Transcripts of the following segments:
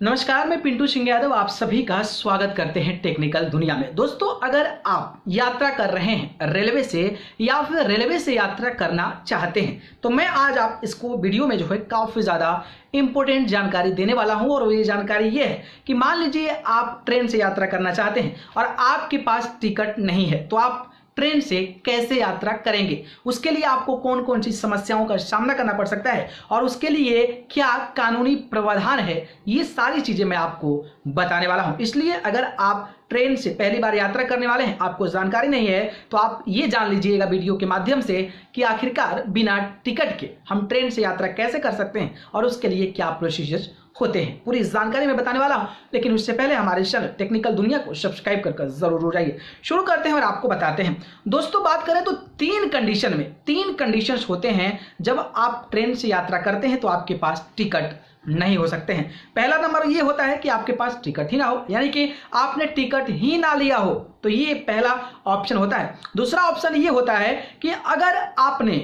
नमस्कार, मैं पिंटू सिंह यादव आप सभी का स्वागत करते हैं टेक्निकल दुनिया में। दोस्तों, अगर आप यात्रा कर रहे हैं रेलवे से या फिर रेलवे से यात्रा करना चाहते हैं तो मैं आज आप इसको वीडियो में जो है काफ़ी ज़्यादा इंपॉर्टेंट जानकारी देने वाला हूं। और ये जानकारी ये है कि मान लीजिए आप ट्रेन से यात्रा करना चाहते हैं और आपके पास टिकट नहीं है, तो आप ट्रेन से कैसे यात्रा करेंगे, उसके लिए आपको कौन कौन सी समस्याओं का सामना करना पड़ सकता है और उसके लिए क्या कानूनी प्रावधान है, ये सारी चीजें मैं आपको बताने वाला हूं। इसलिए अगर आप ट्रेन से पहली बार यात्रा करने वाले हैं, आपको जानकारी नहीं है, तो आप ये जान लीजिएगा वीडियो के माध्यम से कि आखिरकार बिना टिकट के हम ट्रेन से यात्रा कैसे कर सकते हैं और उसके लिए क्या प्रोसीजर होते हैं। पूरी जानकारी मैं बताने वाला हूं, लेकिन उससे पहले हमारे चैनल टेक्निकल दुनिया को सब्सक्राइब कर जरूर हो जाइए। शुरू करते हैं और आपको बताते हैं। दोस्तों, बात करें तो तीन कंडीशंस होते हैं जब आप ट्रेन से यात्रा करते हैं तो आपके पास टिकट नहीं हो सकते हैं। पहला नंबर ये होता है कि आपके पास टिकट ही ना हो, यानी कि आपने टिकट ही ना लिया हो, तो ये पहला ऑप्शन होता है। दूसरा ऑप्शन ये होता है कि अगर आपने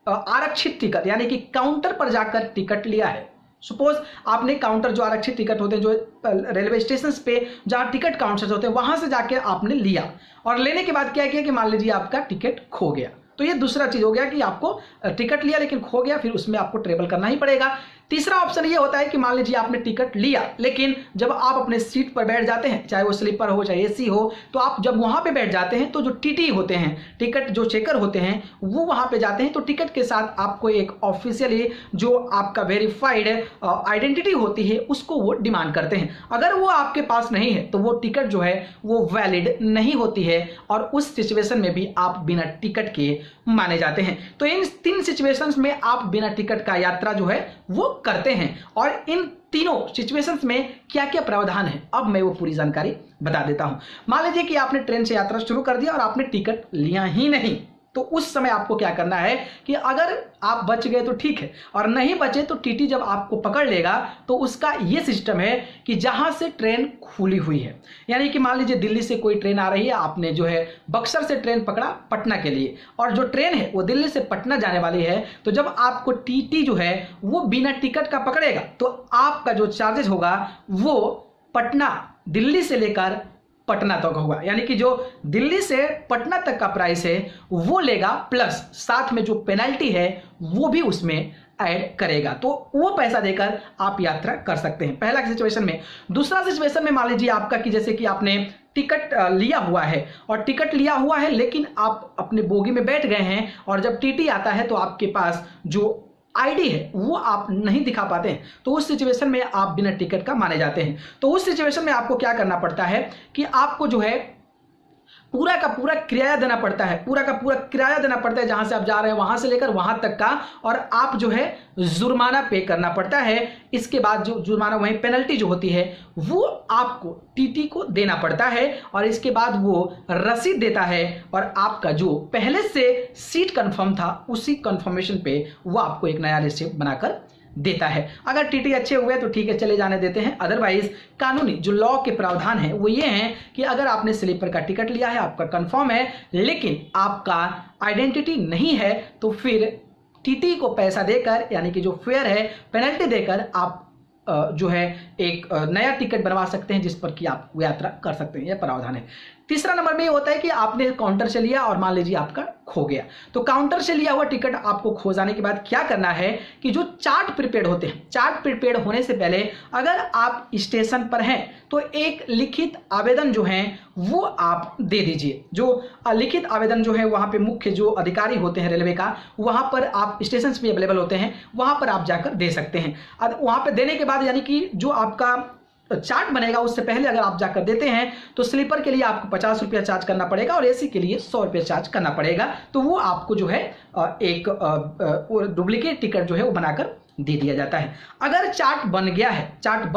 आरक्षित टिकट यानी कि काउंटर पर जाकर टिकट लिया है। सपोज आपने काउंटर, जो आरक्षित टिकट होते हैं, जो रेलवे स्टेशन पे जहां टिकट काउंटर्स होते हैं, वहां से जाके आपने लिया और लेने के बाद क्या किया कि मान लीजिए आपका टिकट खो गया, तो ये दूसरा चीज हो गया कि आपको टिकट लिया लेकिन खो गया, फिर उसमें आपको ट्रेवल करना ही पड़ेगा। तीसरा ऑप्शन ये होता है कि मान लीजिए आपने टिकट लिया लेकिन जब आप अपने सीट पर बैठ जाते हैं, चाहे वो स्लीपर हो चाहे एसी हो, तो आप जब वहां पे बैठ जाते हैं तो जो टीटी होते हैं, टिकट जो चेकर होते हैं, वो वहां पे जाते हैं, तो टिकट के साथ आपको एक ऑफिशियली जो आपका वेरीफाइड आइडेंटिटी होती है उसको वो डिमांड करते हैं। अगर वो आपके पास नहीं है तो वो टिकट जो है वो वैलिड नहीं होती है और उस सिचुएशन में भी आप बिना टिकट के माने जाते हैं। तो इन तीन सिचुएशंस में आप बिना टिकट का यात्रा जो है वो करते हैं और इन तीनों सिचुएशंस में क्या क्या प्रावधान है, अब मैं वो पूरी जानकारी बता देता हूं। मान लीजिए कि आपने ट्रेन से यात्रा शुरू कर दिया और आपने टिकट लिया ही नहीं, तो उस समय आपको क्या करना है कि अगर आप बच गए तो ठीक है और नहीं बचे तो टीटी जब आपको पकड़ लेगा तो उसका ये सिस्टम है कि जहां से ट्रेन खुली हुई है, यानी कि मान लीजिए दिल्ली से कोई ट्रेन आ रही है, आपने जो है बक्सर से ट्रेन पकड़ा पटना के लिए और जो ट्रेन है वो दिल्ली से पटना जाने वाली है, तो जब आपको टीटी जो है वो बिना टिकट का पकड़ेगा तो आपका जो चार्जेस होगा वो पटना दिल्ली से लेकर पटना तक होगा, यानी कि जो दिल्ली से पटना तक का प्राइस है वो लेगा, प्लस साथ में जो पेनल्टी है वो भी उसमें ऐड करेगा, तो वो पैसा देकर आप यात्रा कर सकते हैं। पहला सिचुएशन में। दूसरा सिचुएशन में मान लीजिए आपका कि जैसे कि आपने टिकट लिया हुआ है और टिकट लिया हुआ है लेकिन आप अपने बोगी में बैठ गए हैं और जब टीटी आता है तो आपके पास जो आईडी है वो आप नहीं दिखा पाते हैं, तो उस सिचुएशन में आप बिना टिकट का माने जाते हैं। तो उस सिचुएशन में आपको क्या करना पड़ता है कि आपको जो है पूरा का पूरा किराया देना पड़ता है, पूरा का पूरा किराया देना पड़ता है, जहां से आप जा रहे हैं वहां से लेकर वहां तक का, और आप जो है जुर्माना पे करना पड़ता है। इसके बाद जो जुर्माना, वही पेनल्टी जो होती है वो आपको टीटी को देना पड़ता है और इसके बाद वो रसीद देता है और आपका जो पहले से सीट कंफर्म था उसी कंफर्मेशन पे वो आपको एक नया रिसिप्ट बनाकर देता है। अगर टीटी अच्छे हुए तो ठीक है, चले जाने देते हैं, अदरवाइज कानूनी जो लॉ के प्रावधान है वो ये हैं कि अगर आपने स्लीपर का टिकट लिया है, आपका कंफर्म है, लेकिन आपका आइडेंटिटी नहीं है, तो फिर टीटी को पैसा देकर, यानी कि जो फेयर है पेनल्टी देकर आप जो है एक नया टिकट बनवा सकते हैं जिस पर कि आप यात्रा कर सकते हैं, यह प्रावधान है। तीसरा नंबर में ये होता है कि आपने काउंटर से लिया और मान लीजिए आपका खो गया, तो काउंटर से लिया हुआ टिकट आपको खो जाने के बाद क्या करना है कि जो चार्ट प्रीपेड होते हैं, चार्ट प्रीपेड होने से पहले अगर आप स्टेशन पर हैं तो एक लिखित आवेदन जो है वो आप दे दीजिए। जो लिखित आवेदन जो है वहां पे मुख्य जो अधिकारी होते हैं रेलवे का, वहां पर आप स्टेशन भी अवेलेबल होते हैं, वहां पर आप जाकर दे सकते हैं। अब वहां पर देने के बाद यानी कि जो आपका चार्ट बनेगा उससे पहले अगर आप जाकर देते हैं तो स्लीपर के लिए आपको 50 रुपया चार्ज करना पड़ेगा और एसी के लिए 100 रुपया चार्ज करना पड़ेगा, तो वो आपको जो है एक डुप्लीकेट टिकट जो है वो बनाकर दे दिया जाता है। अगर चार्ट बन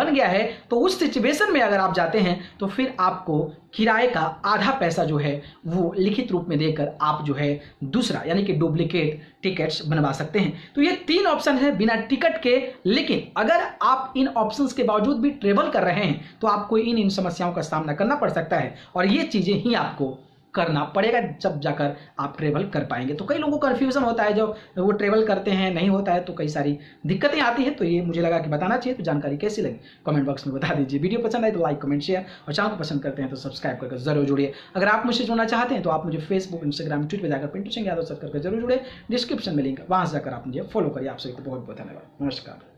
गया है तो उस सिचुएशन में अगर आप जाते हैं तो फिर आपको किराए का आधा पैसा जो है वो लिखित रूप में देकर आप जो है दूसरा यानी कि डुप्लीकेट टिकट्स बनवा सकते हैं। तो ये तीन ऑप्शन है बिना टिकट के, लेकिन अगर आप इन ऑप्शंस के बावजूद भी ट्रेवल कर रहे हैं तो आपको इन समस्याओं का सामना करना पड़ सकता है और ये चीजें ही आपको करना पड़ेगा, जब जाकर आप ट्रेवल कर पाएंगे। तो कई लोगों को कन्फ्यूजन होता है, जब वो ट्रेवल करते हैं नहीं होता है तो कई सारी दिक्कतें आती हैं। तो ये मुझे लगा कि बताना चाहिए। तो जानकारी कैसी लगी कमेंट बॉक्स में बता दीजिए। वीडियो पसंद आए तो लाइक कमेंट शेयर, और चैनल को पसंद करते हैं तो सब्सक्राइब करके जरूर जुड़िए। अगर आप मुझसे जुड़ना चाहते हैं तो आप मुझे फेसबुक, इंस्टाग्राम, ट्विटर पर जाकर पिंटू सिंह यादव सर्च करके जरूर जुड़े। डिस्क्रिप्शन में लिंक, वहां से जाकर आप मुझे फॉलो करिए। आप सभी को बहुत बहुत धन्यवाद। नमस्कार।